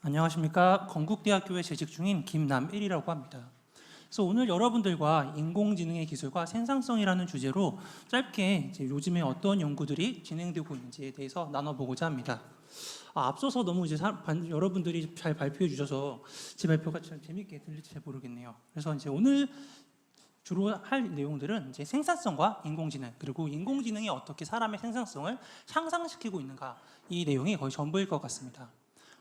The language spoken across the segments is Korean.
안녕하십니까. 건국대학교에 재직 중인 김남일이라고 합니다. 그래서 오늘 여러분들과 인공지능의 기술과 생산성이라는 주제로 짧게 이제 요즘에 어떤 연구들이 진행되고 있는지에 대해서 나눠보고자 합니다. 앞서서 너무 이제 여러분들이 잘 발표해 주셔서 제 발표가 참 재밌게 들릴지 잘 모르겠네요. 그래서 이제 오늘 주로 할 내용들은 이제 생산성과 인공지능, 그리고 인공지능이 어떻게 사람의 생산성을 향상시키고 있는가, 이 내용이 거의 전부일 것 같습니다.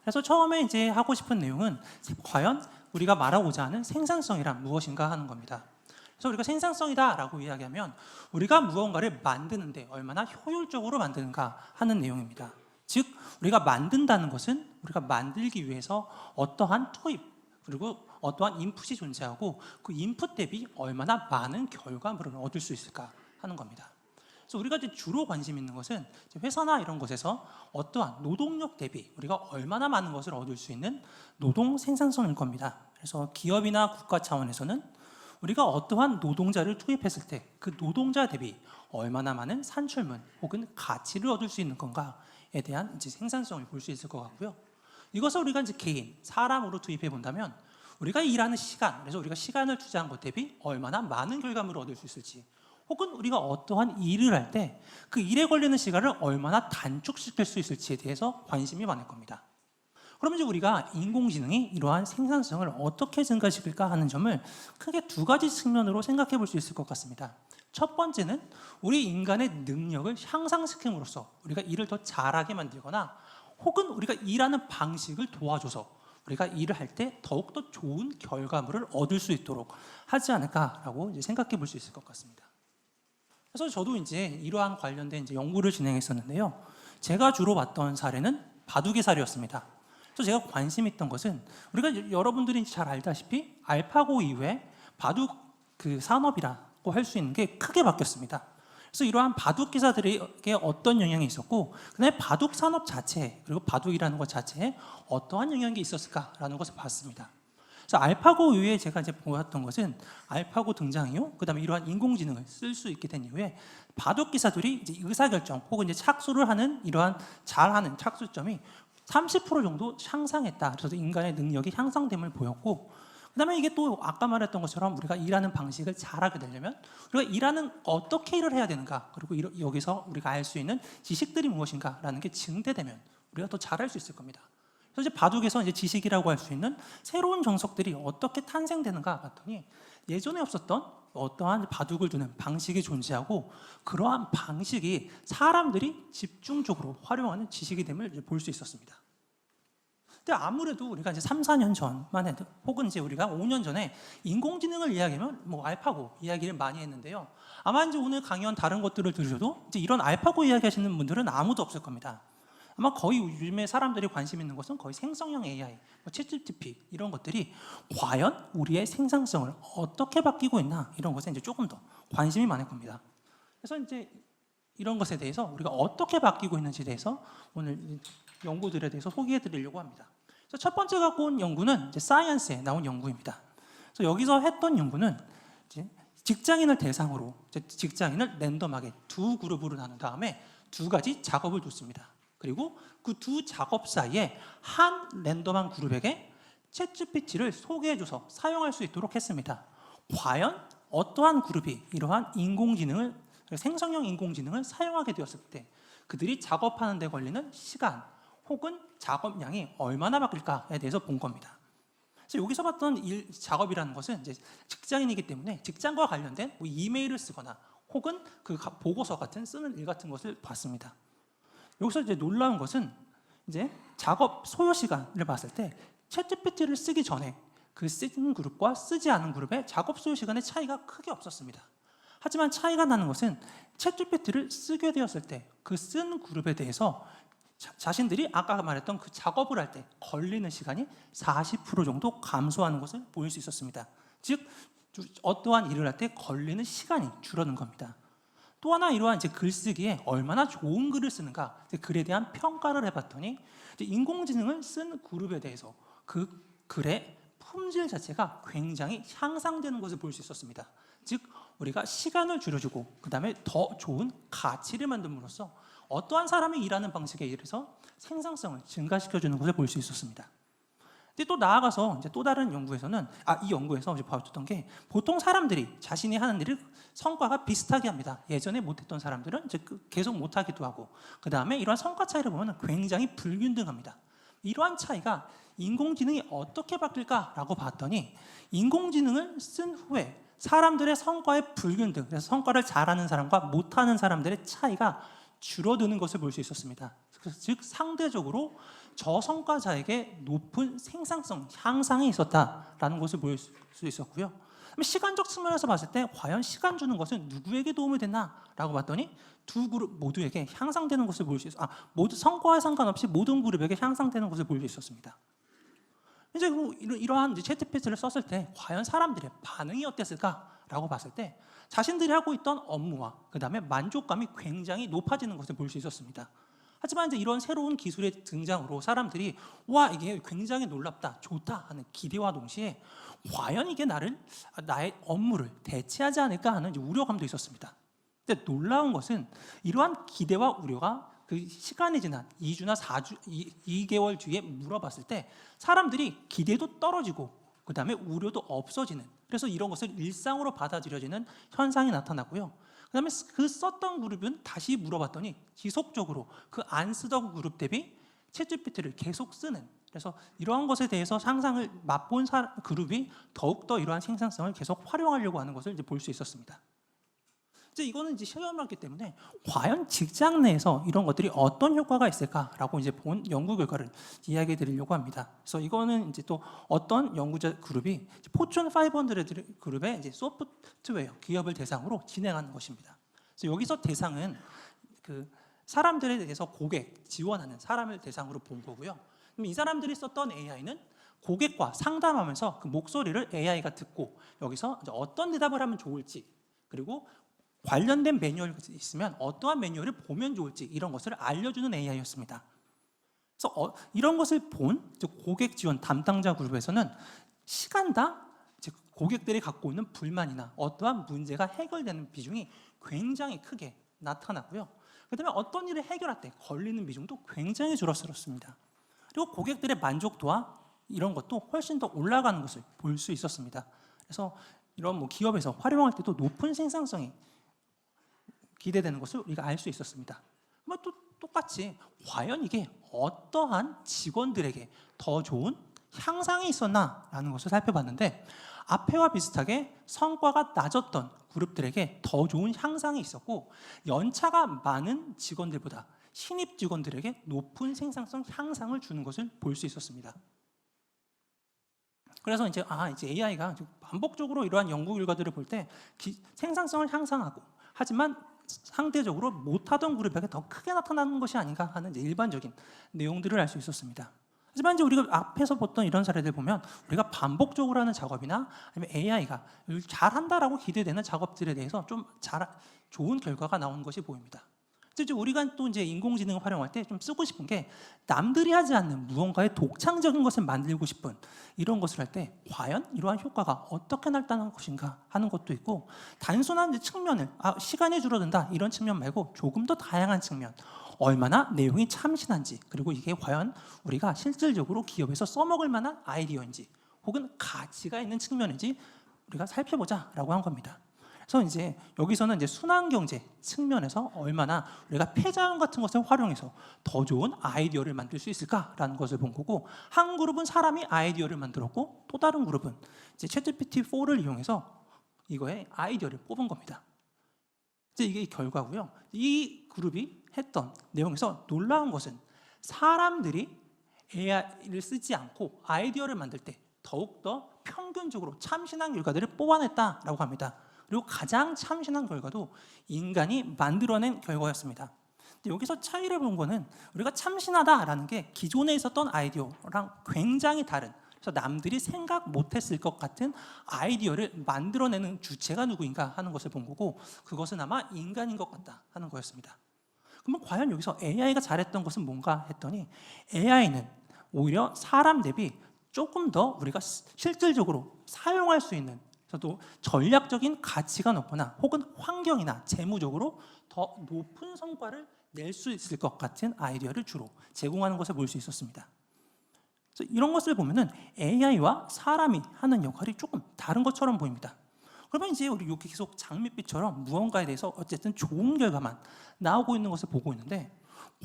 그래서 처음에 이제 하고 싶은 내용은 과연 우리가 말하고자 하는 생산성이란 무엇인가 하는 겁니다. 그래서 우리가 생산성이다라고 이야기하면 우리가 무언가를 만드는데 얼마나 효율적으로 만드는가 하는 내용입니다. 즉 우리가 만든다는 것은 우리가 만들기 위해서 어떠한 투입 그리고 어떠한 인풋이 존재하고 그 인풋 대비 얼마나 많은 결과물을 얻을 수 있을까 하는 겁니다. 그래서 우리가 이제 주로 관심 있는 것은 회사나 이런 곳에서 어떠한 노동력 대비 우리가 얼마나 많은 것을 얻을 수 있는 노동 생산성일 겁니다. 그래서 기업이나 국가 차원에서는 우리가 어떠한 노동자를 투입했을 때 그 노동자 대비 얼마나 많은 산출물 혹은 가치를 얻을 수 있는 건가에 대한 이제 생산성을 볼 수 있을 것 같고요. 이것을 우리가 이제 개인, 사람으로 투입해 본다면 우리가 일하는 시간, 그래서 우리가 시간을 투자한 것 대비 얼마나 많은 결과물을 얻을 수 있을지, 혹은 우리가 어떠한 일을 할 때 그 일에 걸리는 시간을 얼마나 단축시킬 수 있을지에 대해서 관심이 많을 겁니다. 그러면 이제 우리가 인공지능이 이러한 생산성을 어떻게 증가시킬까 하는 점을 크게 두 가지 측면으로 생각해 볼 수 있을 것 같습니다. 첫 번째는 우리 인간의 능력을 향상시킴으로써 우리가 일을 더 잘하게 만들거나 혹은 우리가 일하는 방식을 도와줘서 우리가 일을 할 때 더욱더 좋은 결과물을 얻을 수 있도록 하지 않을까라고 이제 생각해 볼 수 있을 것 같습니다. 그래서 저도 이제 이러한 관련된 이제 연구를 진행했었는데요. 제가 주로 봤던 사례는 바둑의 사례였습니다. 그래서 제가 관심 있던 것은 우리가 여러분들이 잘 알다시피 알파고 이후에 바둑 그 산업이라고 할 수 있는 게 크게 바뀌었습니다. 그래서 이러한 바둑 기사들에게 어떤 영향이 있었고, 그다음에 바둑 산업 자체 그리고 바둑이라는 것 자체에 어떠한 영향이 있었을까라는 것을 봤습니다. 그래서 알파고 이후에 제가 이제 보았던 것은 알파고 등장 이후, 그다음에 이러한 인공지능을 쓸 수 있게 된 이후에 바둑 기사들이 이제 의사결정 혹은 이제 착수를 하는 이러한 잘하는 착수점이 30% 정도 향상했다. 그래서 인간의 능력이 향상됨을 보였고, 그다음에 이게 또 아까 말했던 것처럼 우리가 일하는 방식을 잘하게 되려면 우리가 일하는 어떻게 일을 해야 되는가, 그리고 여기서 우리가 알 수 있는 지식들이 무엇인가라는 게 증대되면 우리가 더 잘할 수 있을 겁니다. 그래서 이제 바둑에서 이제 지식이라고 할 수 있는 새로운 정석들이 어떻게 탄생되는가 봤더니 예전에 없었던 어떠한 바둑을 두는 방식이 존재하고 그러한 방식이 사람들이 집중적으로 활용하는 지식이 됨을 볼 수 있었습니다. 근데 아무래도 우리가 이제 3, 4년 전만 해도 혹은 이제 우리가 5년 전에 인공지능을 이야기하면 뭐 알파고 이야기를 많이 했는데요. 아마 이제 오늘 강연 다른 것들을 들으셔도 이제 이런 알파고 이야기하시는 분들은 아무도 없을 겁니다. 아마 거의 요즘에 사람들이 관심 있는 것은 거의 생성형 AI, 챗GPT 이런 것들이 과연 우리의 생산성을 어떻게 바뀌고 있나 이런 것에 이제 조금 더 관심이 많을 겁니다. 그래서 이제 이런 것에 대해서 우리가 어떻게 바뀌고 있는지에 대해서 오늘 연구들에 대해서 소개해 드리려고 합니다. 그래서 첫 번째 갖고 온 연구는 이제 사이언스에 나온 연구입니다. 그래서 여기서 했던 연구는 이제 직장인을 대상으로 직장인을 랜덤하게 두 그룹으로 나눈 다음에 두 가지 작업을 줬습니다. 그리고 그 두 작업 사이에 한 랜덤한 그룹에게 챗GPT를 소개해줘서 사용할 수 있도록 했습니다. 과연 어떠한 그룹이 이러한 인공지능을 생성형 인공지능을 사용하게 되었을 때 그들이 작업하는 데 걸리는 시간 혹은 작업량이 얼마나 바뀔까에 대해서 본 겁니다. 그래서 여기서 봤던 작업이라는 것은 이제 직장인이기 때문에 직장과 관련된 뭐 이메일을 쓰거나 혹은 그 보고서 같은 쓰는 일 같은 것을 봤습니다. 여기서 이제 놀라운 것은 이제 작업 소요 시간을 봤을 때 챗GPT를 쓰기 전에 그 쓰는 그룹과 쓰지 않은 그룹의 작업 소요 시간의 차이가 크게 없었습니다. 하지만 차이가 나는 것은 챗GPT를 쓰게 되었을 때 그 쓴 그룹에 대해서 자신들이 아까 말했던 그 작업을 할 때 걸리는 시간이 40% 정도 감소하는 것을 보일 수 있었습니다. 즉 어떠한 일을 할 때 걸리는 시간이 줄어든 겁니다. 또 하나 이러한 이제 글쓰기에 얼마나 좋은 글을 쓰는가 글에 대한 평가를 해봤더니 인공지능을 쓴 그룹에 대해서 그 글의 품질 자체가 굉장히 향상되는 것을 볼 수 있었습니다. 즉 우리가 시간을 줄여주고 그 다음에 더 좋은 가치를 만듦으로써 어떠한 사람이 일하는 방식에 의해서 생산성을 증가시켜주는 것을 볼 수 있었습니다. 근데 또 나아가서 이제 또 다른 연구에서는 이 연구에서 이제 봐줬던 게 보통 사람들이 자신이 하는 일을 성과가 비슷하게 합니다. 예전에 못했던 사람들은 이제 계속 못하기도 하고, 그 다음에 이러한 성과 차이를 보면 굉장히 불균등합니다. 이러한 차이가 인공지능이 어떻게 바뀔까라고 봤더니 인공지능을 쓴 후에 사람들의 성과의 불균등, 그래서 성과를 잘하는 사람과 못하는 사람들의 차이가 줄어드는 것을 볼 수 있었습니다. 즉 상대적으로 저성과자에게 높은 생산성 향상이 있었다라는 것을 볼 수 있었고요. 시간적 측면에서 봤을 때 과연 시간 주는 것은 누구에게 도움이 됐나라고 봤더니 두 그룹 모두에게 향상되는 것을 볼 수 있어. 모두 성과와 상관없이 모든 그룹에게 향상되는 것을 볼 수 있었습니다. 이제 이러한 챗GPT를 썼을 때 과연 사람들의 반응이 어땠을까라고 봤을 때 자신들이 하고 있던 업무와 그 다음에 만족감이 굉장히 높아지는 것을 볼 수 있었습니다. 하지만 이제 이런 새로운 기술의 등장으로 사람들이 와 이게 굉장히 놀랍다, 좋다 하는 기대와 동시에 과연 이게 나의 업무를 대체하지 않을까 하는 이제 우려감도 있었습니다. 근데 놀라운 것은 이러한 기대와 우려가 그 시간이 지난 2주나 4주, 2개월 뒤에 물어봤을 때 사람들이 기대도 떨어지고 그 다음에 우려도 없어지는, 그래서 이런 것을 일상으로 받아들여지는 현상이 나타났고요. 그 다음에 그 썼던 그룹은 다시 물어봤더니 지속적으로 그 안 쓰던 그룹 대비 챗GPT를 계속 쓰는, 그래서 이러한 것에 대해서 상상을 맛본 그룹이 더욱더 이러한 생산성을 계속 활용하려고 하는 것을 이제 볼 수 있었습니다. 이제 이거는 이제 실험이었기 때문에 과연 직장 내에서 이런 것들이 어떤 효과가 있을까라고 이제 본 연구 결과를 이야기해 드리려고 합니다. 그래서 이거는 이제 또 어떤 연구자 그룹이 포춘 500 그룹의 이제 소프트웨어 기업을 대상으로 진행하는 것입니다. 그래서 여기서 대상은 그 사람들에 대해서 고객 지원하는 사람을 대상으로 본 거고요. 그럼 이 사람들이 썼던 AI는 고객과 상담하면서 그 목소리를 AI가 듣고 여기서 이제 어떤 대답을 하면 좋을지, 그리고 관련된 매뉴얼이 있으면 어떠한 매뉴얼을 보면 좋을지 이런 것을 알려주는 AI였습니다. 그래서 이런 것을 본 고객 지원 담당자 그룹에서는 시간당 고객들이 갖고 있는 불만이나 어떠한 문제가 해결되는 비중이 굉장히 크게 나타나고요. 그다음에 어떤 일을 해결할 때 걸리는 비중도 굉장히 줄어들었습니다. 그리고 고객들의 만족도와 이런 것도 훨씬 더 올라가는 것을 볼 수 있었습니다. 그래서 이런 기업에서 활용할 때도 높은 생산성이 기대되는 것을 우리가 알 수 있었습니다. 또 똑같이 과연 이게 어떠한 직원들에게 더 좋은 향상이 있었나라는 것을 살펴봤는데 앞에와 비슷하게 성과가 낮았던 그룹들에게 더 좋은 향상이 있었고 연차가 많은 직원들보다 신입 직원들에게 높은 생산성 향상을 주는 것을 볼 수 있었습니다. 그래서 이제 AI가 반복적으로 이러한 연구 결과들을 볼 때 생산성을 향상하고 하지만 상대적으로 못하던 그룹에게 더 크게 나타나는 것이 아닌가 하는 이제 일반적인 내용들을 알 수 있었습니다. 하지만 이제 우리가 앞에서 봤던 이런 사례들 보면 우리가 반복적으로 하는 작업이나 아니면 AI가 잘한다라고 기대되는 작업들에 대해서 좀 좋은 결과가 나오는 것이 보입니다. 이제 우리가 또 이제 인공지능을 활용할 때 좀 쓰고 싶은 게 남들이 하지 않는 무언가의 독창적인 것을 만들고 싶은 이런 것을 할 때 과연 이러한 효과가 어떻게 나타나는 것인가 하는 것도 있고 단순한 이제 측면을 시간이 줄어든다 이런 측면 말고 조금 더 다양한 측면, 얼마나 내용이 참신한지, 그리고 이게 과연 우리가 실질적으로 기업에서 써먹을 만한 아이디어인지 혹은 가치가 있는 측면인지 우리가 살펴보자라고 한 겁니다. 그래서 이제 여기서는 이제 순환 경제 측면에서 얼마나 우리가 폐자원 같은 것을 활용해서 더 좋은 아이디어를 만들 수 있을까라는 것을 본 거고, 한 그룹은 사람이 아이디어를 만들었고 또 다른 그룹은 이제 챗GPT-4를 이용해서 이거의 아이디어를 뽑은 겁니다. 이제 이게 결과고요. 이 그룹이 했던 내용에서 놀라운 것은 사람들이 AI를 쓰지 않고 아이디어를 만들 때 더욱더 평균적으로 참신한 결과들을 뽑아냈다라고 합니다. 그리고 가장 참신한 결과도 인간이 만들어낸 결과였습니다. 근데 여기서 차이를 본 거는 우리가 참신하다라는 게 기존에 있었던 아이디어랑 굉장히 다른, 그래서 남들이 생각 못했을 것 같은 아이디어를 만들어내는 주체가 누구인가 하는 것을 본 거고, 그것은 아마 인간인 것 같다 하는 거였습니다. 그러면 과연 여기서 AI가 잘했던 것은 뭔가 했더니 AI는 오히려 사람 대비 조금 더 우리가 실질적으로 사용할 수 있는, 또 전략적인 가치가 높거나 혹은 환경이나 재무적으로 더 높은 성과를 낼 수 있을 것 같은 아이디어를 주로 제공하는 것을 볼 수 있었습니다. 그래서 이런 것을 보면은 AI와 사람이 하는 역할이 조금 다른 것처럼 보입니다. 그러면 이제 우리 이렇게 계속 장밋빛처럼 무언가에 대해서 어쨌든 좋은 결과만 나오고 있는 것을 보고 있는데,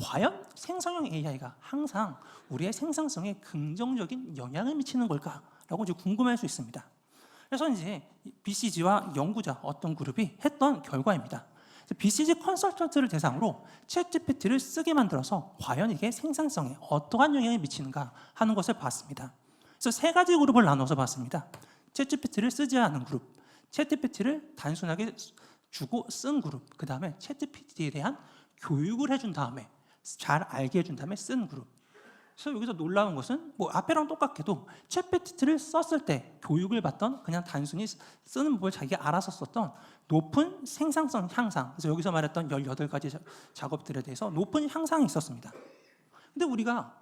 과연 생성형 AI가 항상 우리의 생산성에 긍정적인 영향을 미치는 걸까라고 이제 궁금할 수 있습니다. 그래서 이제 BCG와 연구자 어떤 그룹이 했던 결과입니다. BCG 컨설턴트를 대상으로 챗GPT를 쓰게 만들어서 과연 이게 생산성에 어떠한 영향을 미치는가 하는 것을 봤습니다. 그래서 세 가지 그룹을 나눠서 봤습니다. 챗GPT를 쓰지 않은 그룹, 챗GPT를 단순하게 주고 쓴 그룹, 그 다음에 챗GPT에 대한 교육을 해준 다음에 잘 알게 해준 다음에 쓴 그룹. 그래서 여기서 놀라운 것은 뭐 앞에랑 똑같게도 챗GPT를 썼을 때 교육을 받던, 그냥 단순히 쓰는 법을 자기가 알아서 썼던 높은 생산성 향상, 그래서 여기서 말했던 18가지 작업들에 대해서 높은 향상이 있었습니다. 근데 우리가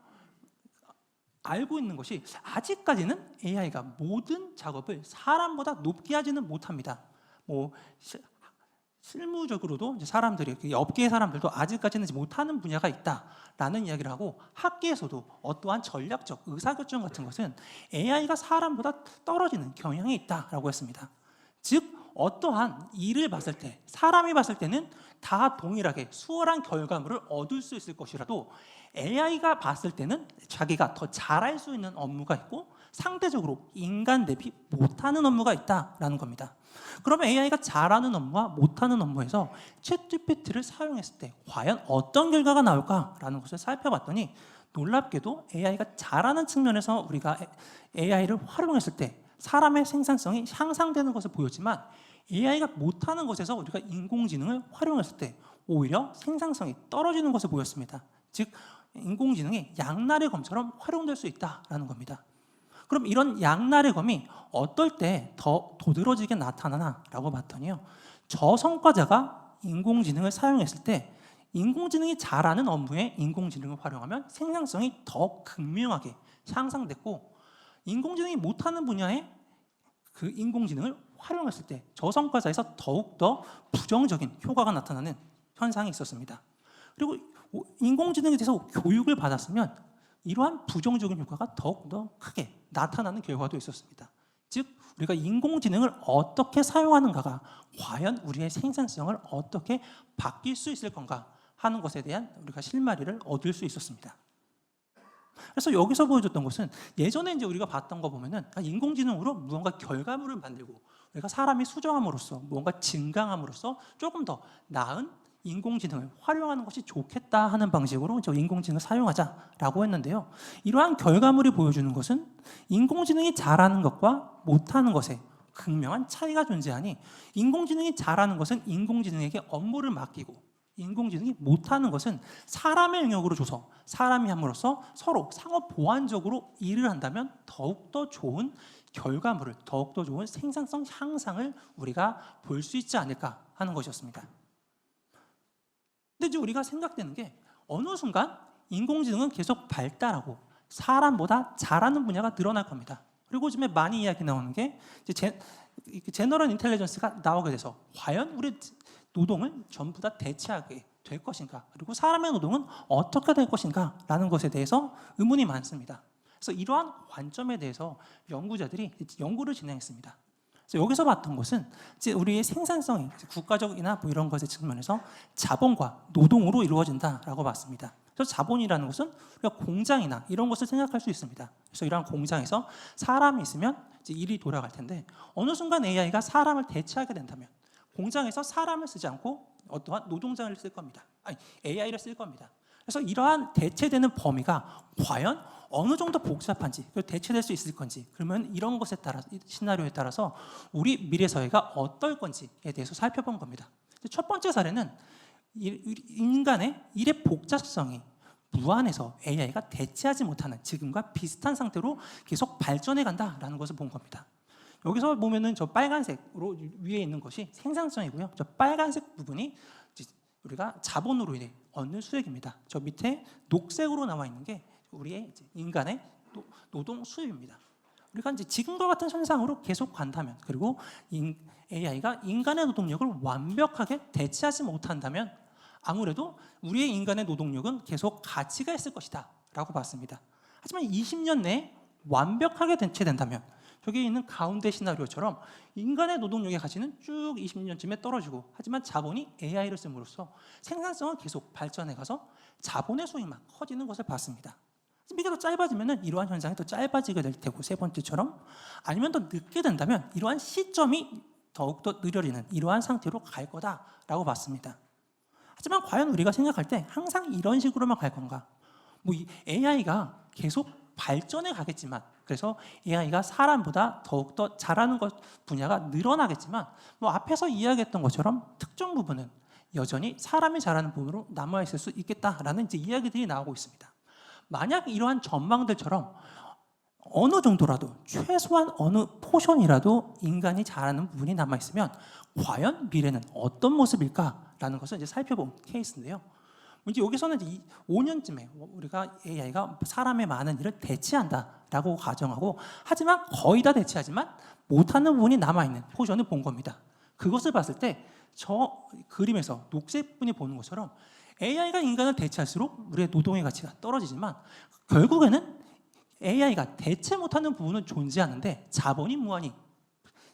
알고 있는 것이 아직까지는 AI가 모든 작업을 사람보다 높게 하지는 못합니다. 뭐 실무적으로도 이제 사람들이, 업계의 사람들도 아직까지는 못하는 분야가 있다라는 이야기를 하고, 학계에서도 어떠한 전략적 의사결정 같은 것은 AI가 사람보다 떨어지는 경향이 있다라고 했습니다. 즉 어떠한 일을 봤을 때 사람이 봤을 때는 다 동일하게 수월한 결과물을 얻을 수 있을 것이라도 AI가 봤을 때는 자기가 더 잘할 수 있는 업무가 있고 상대적으로 인간 대비 못하는 업무가 있다라는 겁니다. 그러면 AI가 잘하는 업무와 못하는 업무에서 챗GPT를 사용했을 때 과연 어떤 결과가 나올까라는 것을 살펴봤더니, 놀랍게도 AI가 잘하는 측면에서 우리가 AI를 활용했을 때 사람의 생산성이 향상되는 것을 보였지만, AI가 못하는 것에서 우리가 인공지능을 활용했을 때 오히려 생산성이 떨어지는 것을 보였습니다. 즉 인공지능이 양날의 검처럼 활용될 수 있다라는 겁니다. 그럼 이런 양날의 검이 어떨 때 더 도드라지게 나타나나라고 봤더니요, 저성과자가 인공지능을 사용했을 때 인공지능이 잘하는 업무에 인공지능을 활용하면 생산성이 더 극명하게 향상됐고, 인공지능이 못하는 분야에 그 인공지능을 활용했을 때 저성과자에서 더욱더 부정적인 효과가 나타나는 현상이 있었습니다. 그리고 인공지능에 대해서 교육을 받았으면 이러한 부정적인 효과가 더욱더 크게 나타나는 결과도 있었습니다. 즉 우리가 인공지능을 어떻게 사용하는가가 과연 우리의 생산성을 어떻게 바뀔 수 있을 건가 하는 것에 대한 우리가 실마리를 얻을 수 있었습니다. 그래서 여기서 보여줬던 것은, 예전에 이제 우리가 봤던 거 보면은 인공지능으로 무언가 결과물을 만들고 우리가 사람이 수정함으로써 무언가 증강함으로써 조금 더 나은 인공지능을 활용하는 것이 좋겠다 하는 방식으로 저 인공지능을 사용하자라고 했는데요, 이러한 결과물이 보여주는 것은 인공지능이 잘하는 것과 못하는 것에 극명한 차이가 존재하니, 인공지능이 잘하는 것은 인공지능에게 업무를 맡기고 인공지능이 못하는 것은 사람의 영역으로 줘서 사람이 함으로써 서로 상호 보완적으로 일을 한다면 더욱더 좋은 결과물을, 더욱더 좋은 생산성 향상을 우리가 볼 수 있지 않을까 하는 것이었습니다. 근데 이제 우리가 생각되는 게, 어느 순간 인공지능은 계속 발달하고 사람보다 잘하는 분야가 늘어날 겁니다. 그리고 요즘에 많이 이야기 나오는 게 이제 제너럴 인텔리전스가 나오게 돼서 과연 우리 노동을 전부 다 대체하게 될 것인가, 그리고 사람의 노동은 어떻게 될 것인가 라는 것에 대해서 의문이 많습니다. 그래서 이러한 관점에 대해서 연구자들이 연구를 진행했습니다. 그래서 여기서 봤던 것은 이제 우리의 생산성이 국가적이나 뭐 이런 것의 측면에서 자본과 노동으로 이루어진다라고 봤습니다. 그래서 자본이라는 것은 우리가 공장이나 이런 것을 생각할 수 있습니다. 그래서 이러한 공장에서 사람이 있으면 이제 일이 돌아갈 텐데, 어느 순간 AI가 사람을 대체하게 된다면 공장에서 사람을 쓰지 않고 어떠한 노동자를 쓸 겁니다. 아니, AI를 쓸 겁니다. 그래서 이러한 대체되는 범위가 과연 어느 정도 복잡한지, 대체될 수 있을 건지, 그러면 이런 것에 따라, 시나리오에 따라서 우리 미래 사회가 어떨 건지에 대해서 살펴본 겁니다. 첫 번째 사례는 인간의 일의 복잡성이 무한해서 AI가 대체하지 못하는 지금과 비슷한 상태로 계속 발전해 간다라는 것을 본 겁니다. 여기서 보면은 저 빨간색으로 위에 있는 것이 생산성이고요. 저 빨간색 부분이 우리가 자본으로 인해 얻는 수익입니다. 저 밑에 녹색으로 나와 있는 게 우리의 인간의 노동 수입입니다. 우리가 이제 지금과 같은 현상으로 계속 간다면, 그리고 AI가 인간의 노동력을 완벽하게 대체하지 못한다면 아무래도 우리의 인간의 노동력은 계속 가치가 있을 것이다 라고 봤습니다. 하지만 20년 내에 완벽하게 대체된다면 저기 있는 가운데 시나리오처럼 인간의 노동력의 가치는 쭉 20년쯤에 떨어지고 하지만 자본이 AI를 씀으로써 생산성은 계속 발전해 가서 자본의 수익만 커지는 것을 봤습니다. 이게 더 짧아지면 이러한 현상이 더 짧아지게 될 테고 세 번째처럼 아니면 더 늦게 된다면 이러한 시점이 더욱더 느려지는 이러한 상태로 갈 거다라고 봤습니다. 하지만 과연 우리가 생각할 때 항상 이런 식으로만 갈 건가? 뭐 이 AI가 계속 발전해 가겠지만 그래서 AI가 사람보다 더욱더 잘하는 것 분야가 늘어나겠지만 뭐 앞에서 이야기했던 것처럼 특정 부분은 여전히 사람이 잘하는 부분으로 남아 있을 수 있겠다라는 이제 이야기들이 나오고 있습니다. 만약 이러한 전망들처럼 어느 정도라도 최소한 어느 포션이라도 인간이 잘하는 부분이 남아 있으면 과연 미래는 어떤 모습일까라는 것을 이제 살펴본 케이스인데요. 이제 여기서는 이제 5년쯤에 우리가 AI가 사람의 많은 일을 대체한다라고 가정하고 하지만 거의 다 대체하지만 못하는 부분이 남아있는 포션을 본 겁니다. 그것을 봤을 때 저 그림에서 녹색분이 보는 것처럼 AI가 인간을 대체할수록 우리의 노동의 가치가 떨어지지만 결국에는 AI가 대체 못하는 부분은 존재하는데 자본이 무한히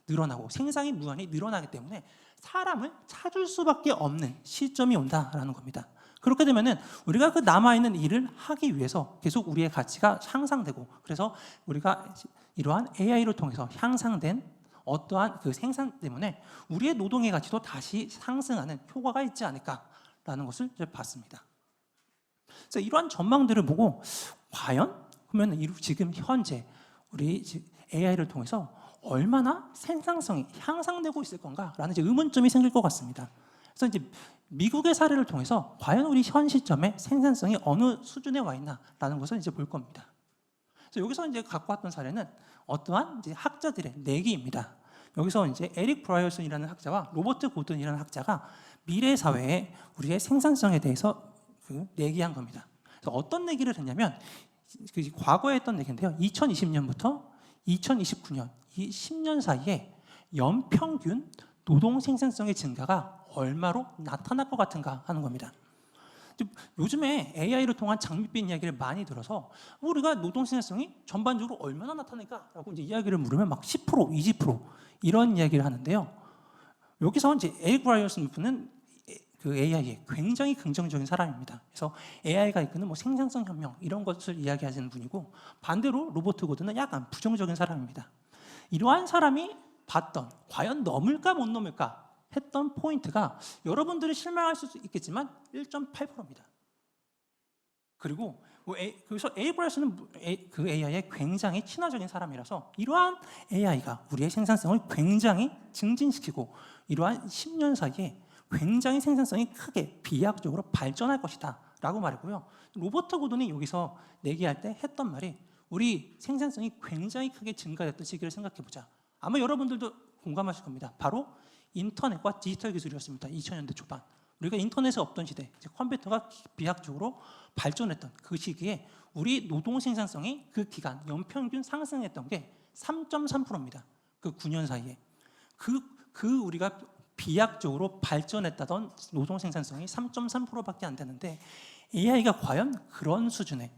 늘어나고 생산이 무한히 늘어나기 때문에 사람을 찾을 수밖에 없는 시점이 온다라는 겁니다. 그렇게 되면은 우리가 그 남아있는 일을 하기 위해서 계속 우리의 가치가 향상되고 그래서 우리가 이러한 AI를 통해서 향상된 어떠한 그 생산 때문에 우리의 노동의 가치도 다시 상승하는 효과가 있지 않을까라는 것을 이제 봤습니다. 그래서 이러한 전망들을 보고 과연 그러면 지금 현재 우리 AI를 통해서 얼마나 생산성이 향상되고 있을 건가라는 이제 의문점이 생길 것 같습니다. 그래서 이제 미국의 사례를 통해서 과연 우리 현 시점에 생산성이 어느 수준에 와 있나라는 것을 이제 볼 겁니다. 그래서 여기서 이제 갖고 왔던 사례는 어떠한 이제 학자들의 내기입니다. 여기서 이제 에릭 브라이어슨이라는 학자와 로버트 고든이라는 학자가 미래 사회에 우리의 생산성에 대해서 내기한 겁니다. 그래서 어떤 내기를 했냐면 과거에 했던 얘기인데요. 2020년부터 2029년 이 10년 사이에 연평균 노동 생산성의 증가가 얼마로 나타날 것 같은가 하는 겁니다. 요즘에 AI를 통한 장밋빛 이야기를 많이 들어서 우리가 노동 생산성이 전반적으로 얼마나 나타날까라고 이제 이야기를 물으면 막 10%, 20% 이런 이야기를 하는데요. 여기서 이제 에릭 브라이어슨은 그 AI에 굉장히 긍정적인 사람입니다. 그래서 AI가 이끄는 뭐 생산성 혁명 이런 것을 이야기하시는 분이고 반대로 로버트 고든은 약간 부정적인 사람입니다. 이러한 사람이 봤던 과연 넘을까 못 넘을까 했던 포인트가 여러분들이 실망할 수 있겠지만 1.8%입니다. 그리고 그래서 에이브라이스는 그 AI에 굉장히 친화적인 사람이라서 이러한 AI가 우리의 생산성을 굉장히 증진시키고 이러한 10년 사이에 굉장히 생산성이 크게 비약적으로 발전할 것이다 라고 말했고요. 로버트 고든이 여기서 내기할 때 했던 말이 우리 생산성이 굉장히 크게 증가했던 시기를 생각해보자. 아마 여러분들도 공감하실 겁니다. 바로 인터넷과 디지털 기술이었습니다. 2000년대 초반. 우리가 인터넷이 없던 시대, 이제 컴퓨터가 비약적으로 발전했던 그 시기에 우리 노동 생산성이 그 기간 연평균 상승했던 게 3.3%입니다. 그 9년 사이에. 우리가 비약적으로 발전했다던 노동 생산성이 3.3%밖에 안 되는데 AI가 과연 그런 수준의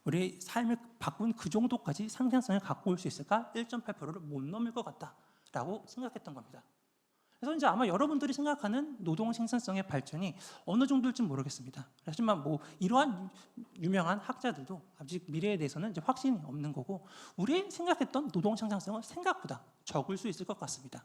우리 삶을 바꾼 그 정도까지 상승성을 갖고 올 수 있을까? 1.8%를 못 넘을 것 같다라고 생각했던 겁니다. 그래서 이제 아마 여러분들이 생각하는 노동 생산성의 발전이 어느 정도일지 모르겠습니다. 하지만 뭐 이러한 유명한 학자들도 아직 미래에 대해서는 이제 확신이 없는 거고 우리 생각했던 노동 생산성은 생각보다 적을 수 있을 것 같습니다.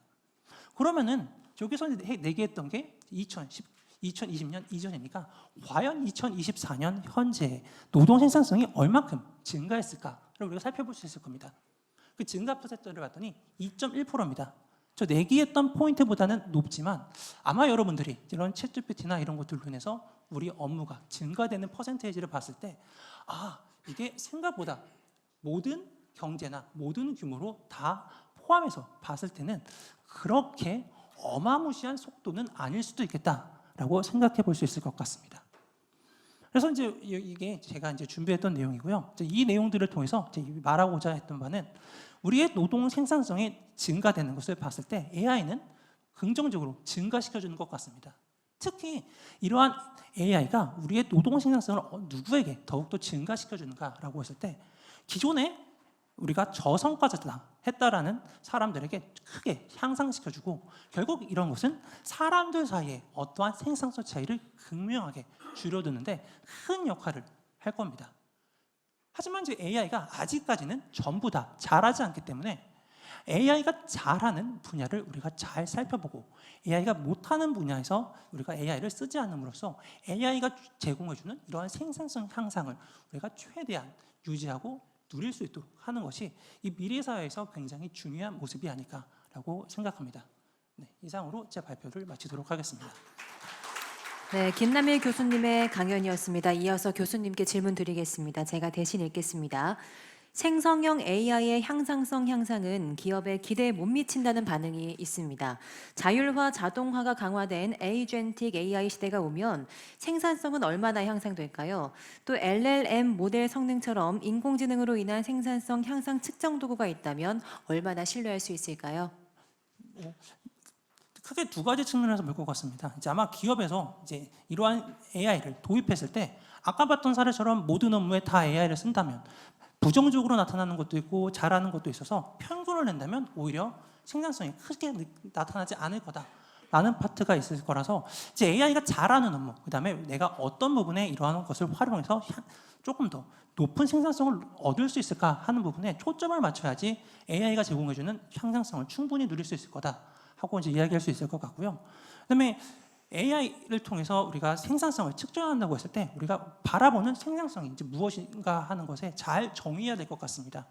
그러면은 여기서 내기했던 게 2020년 이전이니까 과연 2024년 현재 노동 생산성이 얼마큼 증가했을까를 우리가 살펴볼 수 있을 겁니다. 그 증가 퍼센트를 봤더니 2.1%입니다. 저 내기했던 포인트보다는 높지만 아마 여러분들이 이런 챗GPT나 이런 것들로 인해서 우리 업무가 증가되는 퍼센테이지를 봤을 때 이게 생각보다 모든 경제나 모든 규모로 다 포함해서 봤을 때는 그렇게 어마무시한 속도는 아닐 수도 있겠다라고 생각해 볼 수 있을 것 같습니다. 그래서 이제 이게 제가 이제 준비했던 내용이고요. 이 내용들을 통해서 말하고자 했던 바는 우리의 노동 생산성이 증가되는 것을 봤을 때 AI는 긍정적으로 증가시켜주는 것 같습니다. 특히 이러한 AI가 우리의 노동 생산성을 누구에게 더욱더 증가시켜주는가라고 했을 때 기존에 우리가 저성과자다 했다라는 사람들에게 크게 향상시켜주고 결국 이런 것은 사람들 사이에 어떠한 생산성 차이를 극명하게 줄여드는데 큰 역할을 할 겁니다. 하지만 이제 AI가 아직까지는 전부 다 잘하지 않기 때문에 AI가 잘하는 분야를 우리가 잘 살펴보고 AI가 못하는 분야에서 우리가 AI를 쓰지 않음으로써 AI가 제공해주는 이러한 생산성 향상을 우리가 최대한 유지하고 누릴 수 있도록 하는 것이 이 미래 사회에서 굉장히 중요한 모습이 아닐까라고 생각합니다. 네, 이상으로 제 발표를 마치도록 하겠습니다. 네, 김남일 교수님의 강연이었습니다. 이어서 교수님께 질문 드리겠습니다. 제가 대신 읽겠습니다. 생성형 AI의 향상성 향상은 기업에 기대에 못 미친다는 반응이 있습니다. 자율화, 자동화가 강화된 에이전틱 AI 시대가 오면 생산성은 얼마나 향상될까요? 또 LLM 모델 성능처럼 인공지능으로 인한 생산성 향상 측정 도구가 있다면 얼마나 신뢰할 수 있을까요? 크게 두 가지 측면에서 볼 것 같습니다. 이제 아마 기업에서 이제 이러한 AI를 도입했을 때 아까 봤던 사례처럼 모든 업무에 다 AI를 쓴다면 부정적으로 나타나는 것도 있고 잘하는 것도 있어서 평균을 낸다면 오히려 생산성이 크게 나타나지 않을 거다라는 파트가 있을 거라서 이제 AI가 잘하는 업무, 그다음에 내가 어떤 부분에 이러한 것을 활용해서 조금 더 높은 생산성을 얻을 수 있을까 하는 부분에 초점을 맞춰야지 AI가 제공해주는 향상성을 충분히 누릴 수 있을 거다 하고 이제 이야기할 수 있을 것 같고요. 그다음에 AI를 통해서 우리가 생산성을 측정한다고 했을 때 우리가 바라보는 생산성이 이제 무엇인가 하는 것에 잘 정의해야 될 것 같습니다.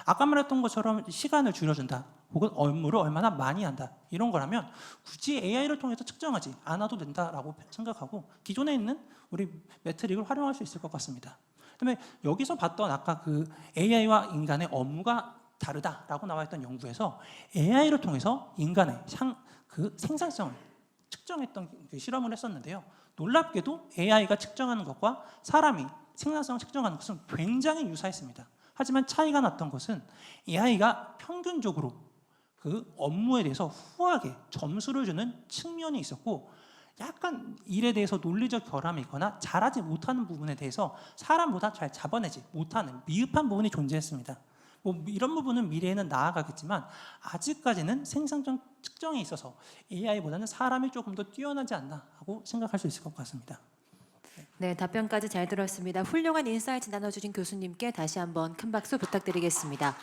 아까 말했던 것처럼 시간을 줄여준다 혹은 업무를 얼마나 많이 한다 이런 거라면 굳이 AI를 통해서 측정하지 않아도 된다라고 생각하고 기존에 있는 우리 매트릭을 활용할 수 있을 것 같습니다. 그다음에 여기서 봤던 아까 그 AI와 인간의 업무가 다르다라고 나와 있던 연구에서 AI를 통해서 인간의 그 생산성을 측정했던 그 실험을 했었는데요. 놀랍게도 AI가 측정하는 것과 사람이 생산성을 측정하는 것은 굉장히 유사했습니다. 하지만 차이가 났던 것은 AI가 평균적으로 그 업무에 대해서 후하게 점수를 주는 측면이 있었고 약간 일에 대해서 논리적 결함이 있거나 잘하지 못하는 부분에 대해서 사람보다 잘 잡아내지 못하는 미흡한 부분이 존재했습니다. 뭐 이런 부분은 미래에는 나아가겠지만 아직까지는 생산성 측정에 있어서 AI보다는 사람이 조금 더 뛰어나지 않나 하고 생각할 수 있을 것 같습니다. 네, 답변까지 잘 들었습니다. 훌륭한 인사이트 나눠주신 교수님께 다시 한번 큰 박수 부탁드리겠습니다.